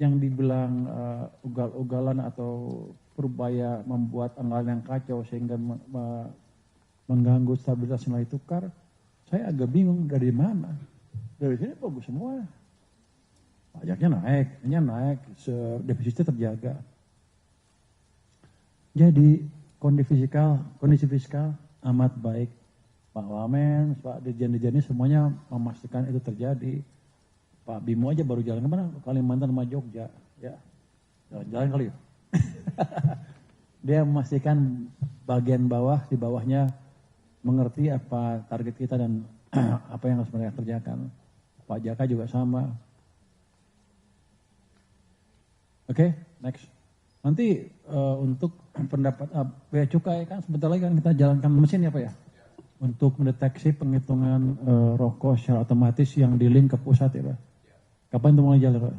yang dibilang ugal-ugalan atau berupaya membuat anggaran yang kacau sehingga mengganggu stabilitas nilai tukar, saya agak bingung dari mana. Dari sini bagus semua. Pajaknya naik, defisitnya terjaga. Jadi kondisi fiskal amat baik. Pak Wamen, Pak Dirjen-Dirjen ini semuanya memastikan itu terjadi. Pak Bimo aja baru jalan kemana? Kalimantan sama Jogja. Ya, jalan-jalan kali ya. Dia memastikan bagian bawah, di bawahnya mengerti apa target kita dan apa yang harus mereka kerjakan. Pak Jaka juga sama. Oke, next. Nanti untuk pendapat bea cukai kan sebentar lagi kan kita jalankan mesin ya Pak ya? Untuk mendeteksi penghitungan rokok secara otomatis yang di-link ke pusat ya Pak. Kapan itu mulai jalan Pak?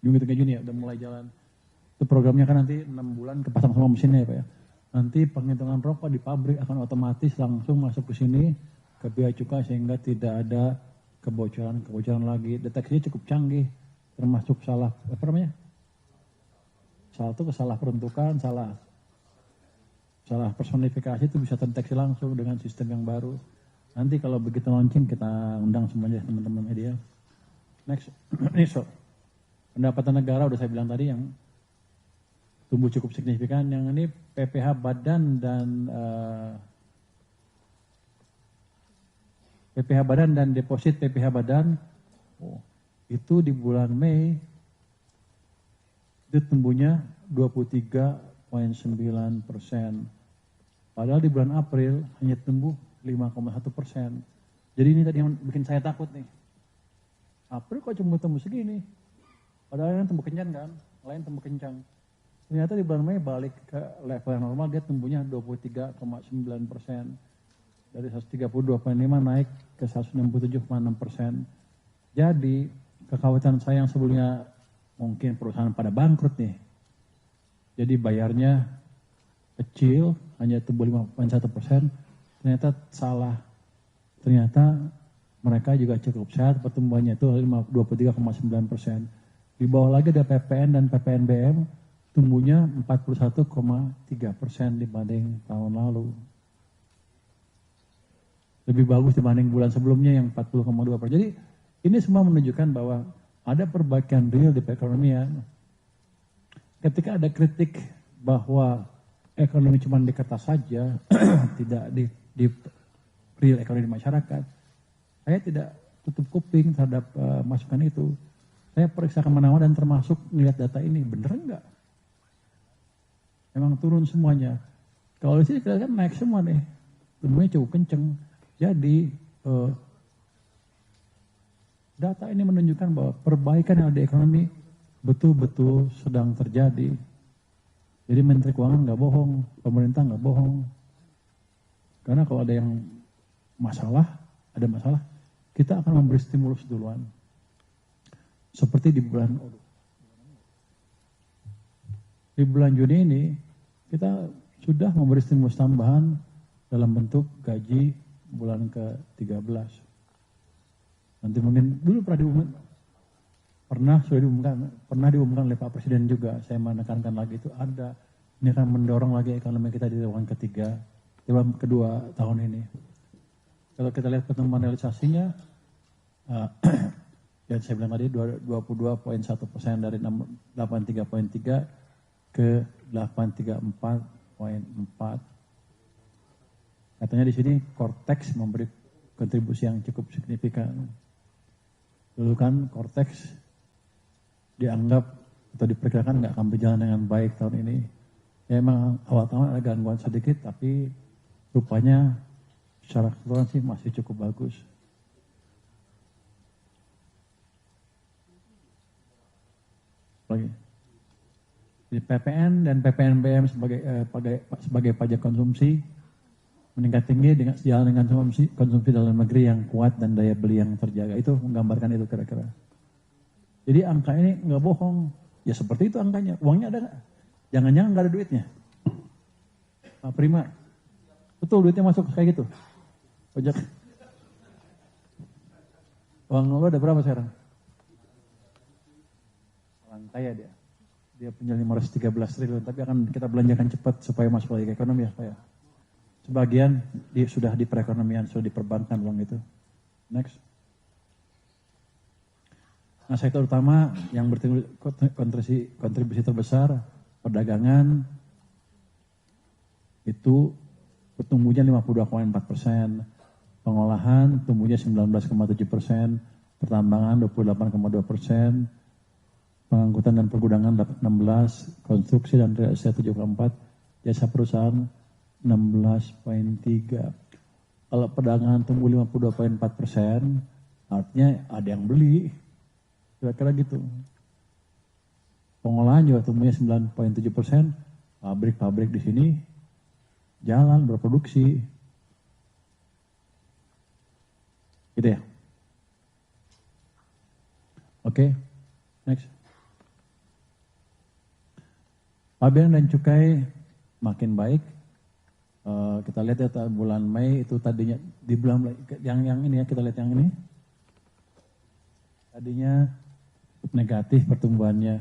Juni 3 Juni ya udah mulai jalan. Itu programnya kan nanti 6 bulan kepasang semua mesinnya ya Pak ya. Nanti penghitungan rokok di pabrik akan otomatis langsung masuk ke sini ke bea cukai sehingga tidak ada kebocoran lagi. Deteksinya cukup canggih, termasuk salah peruntukan, salah personifikasi itu bisa terdeteksi langsung dengan sistem yang baru. Nanti kalau begitu launching kita undang semuanya teman-teman media. Next, ini pendapatan negara udah saya bilang tadi yang tumbuh cukup signifikan. Yang ini PPH Badan dan deposit PPH Badan itu di bulan Mei itu tumbuhnya 23,9%. Padahal di bulan April hanya tumbuh 5,1%. Jadi ini tadi yang bikin saya takut nih. April kok cuma tumbuh segini? Padahal yang tumbuh kencang kan, lain tumbuh kencang. Ternyata di bulan Mei balik ke level yang normal, dia tumbuhnya 23,9%. Dari 132,5 naik ke 167,6%. Jadi kekhawatiran saya yang sebelumnya mungkin perusahaan pada bangkrut nih. Jadi bayarnya kecil, hanya tumbuh 5,1%. Ternyata salah. Ternyata mereka juga cukup sehat, pertumbuhannya itu 23,9%. Di bawah lagi ada PPN dan PPNBM, tumbuhnya 41,3% dibanding tahun lalu. Lebih bagus dibanding bulan sebelumnya yang 40,2%. Jadi ini semua menunjukkan bahwa ada perbaikan real di perekonomian. Ketika ada kritik bahwa ekonomi cuma di kertas saja, tidak di real ekonomi masyarakat, saya tidak tutup kuping terhadap masukan itu. Saya periksa kemana-mana dan termasuk melihat data ini, bener enggak? Memang turun semuanya. Kalau di sini kelihatan naik semua nih, tumbuhnya cukup kenceng. Jadi data ini menunjukkan bahwa perbaikan yang ada di ekonomi betul-betul sedang terjadi. Jadi Menteri Keuangan nggak bohong, pemerintah nggak bohong. Karena kalau ada yang masalah, kita akan memberi stimulus duluan. Seperti di bulan Juni ini, kita sudah memberi stimulus tambahan dalam bentuk gaji bulan ke-13. Nanti mungkin dulu pernah diumumkan oleh Pak Presiden juga. Saya menekankan lagi itu ada. Ini akan mendorong lagi ekonomi kita di triwulan kedua tahun ini. Kalau kita lihat pertumbuhan realisasinya, ya saya bilang tadi 22,1% dari 83,3 ke 834,4. Katanya di sini Cortex memberi kontribusi yang cukup signifikan. Dulu kan Cortex dianggap atau diperkirakan nggak akan berjalan dengan baik tahun ini. Ya emang awal tahun ada gangguan sedikit, tapi rupanya secara keseluruhan sih masih cukup bagus. Lagi. Di PPN dan PPNBM sebagai pajak konsumsi meningkat tinggi dengan sejalan dengan konsumsi dalam negeri yang kuat dan daya beli yang terjaga. Itu menggambarkan itu kira-kira. Jadi angka ini nggak bohong. Ya seperti itu angkanya. Uangnya ada nggak? Jangan-jangan nggak ada duitnya. Pak Prima, betul duitnya masuk kayak gitu? Pajak. Uang lo ada berapa sekarang? Orang kaya dia. Dia punya 513 triliun, tapi akan kita belanjakan cepat supaya masuk lagi ke ekonomi ya Pak ya. Sebagian sudah di perekonomian, sudah diperbankan uang itu. Next. Nah, sektor utama yang kontribusi terbesar, perdagangan, itu pertumbuhnya 52,4%, pengolahan tumbuhnya 19,7%, pertambangan 28,2%, pengangkutan dan pergudangan dapat 16, konstruksi dan real estate 7,4, jasa perusahaan 16,3. Kalau perdagangan tumbuh 52,4%, artinya ada yang beli, kira-kira gitu. Pengolahan juga tumbuhnya 9,7%, pabrik-pabrik di sini jalan berproduksi, gitu ya. Oke, next. Pabean dan cukai makin baik. Kita lihat ya bulan Mei itu tadinya di bulan yang ini ya, kita lihat yang ini. Tadinya negatif pertumbuhannya.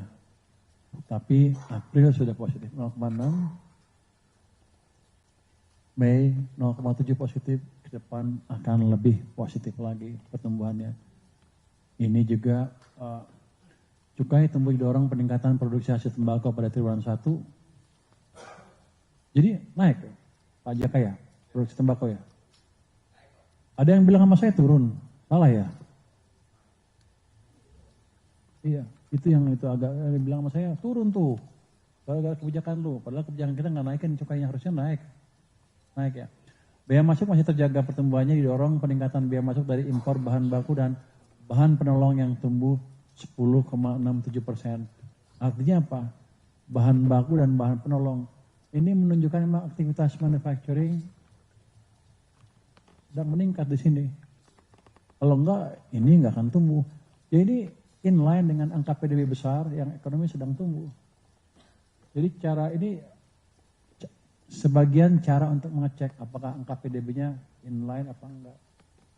Tapi April sudah positif 0,6. Mei 0,7 positif, ke depan akan lebih positif lagi pertumbuhannya. Ini juga cukai tumbuh didorong peningkatan produksi hasil tembakau pada triwulan 1. Jadi naik Pak Jaka ya, produksi tembakau ya. Ada yang bilang sama saya turun, salah ya? Iya, itu yang itu agak bilang sama saya turun tuh, gara-gara kebijakan lu. Padahal kebijakan kita nggak naikin cukainya, harusnya naik ya. Biaya masuk masih terjaga pertumbuhannya didorong peningkatan biaya masuk dari impor bahan baku dan bahan penolong yang tumbuh 10,67%. Artinya apa? Bahan baku dan bahan penolong. Ini menunjukkan memang aktivitas manufacturing sedang meningkat di sini. Kalau enggak, ini enggak akan tumbuh. Jadi inline dengan angka PDB besar yang ekonomi sedang tumbuh. Jadi cara ini sebagian cara untuk mengecek apakah angka PDB-nya inline apa enggak.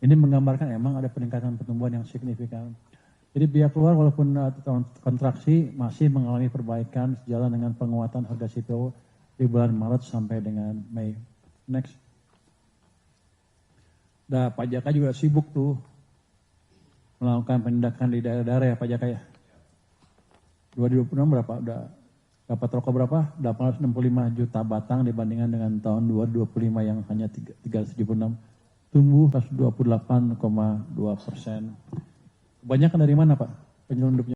Ini menggambarkan emang ada peningkatan pertumbuhan yang signifikan. Jadi biaya keluar walaupun kontraksi masih mengalami perbaikan sejalan dengan penguatan harga CPO di bulan Maret sampai dengan Mei. Next. Pak Jaka juga sibuk tuh melakukan penindakan di daerah-daerah ya Pak Jaka ya. 2026 berapa? Udah dapat rokok berapa? 865 juta batang dibandingkan dengan tahun 2025 yang hanya 376. Tumbuh 28,2%. Kebanyakan dari mana Pak penyelundupnya?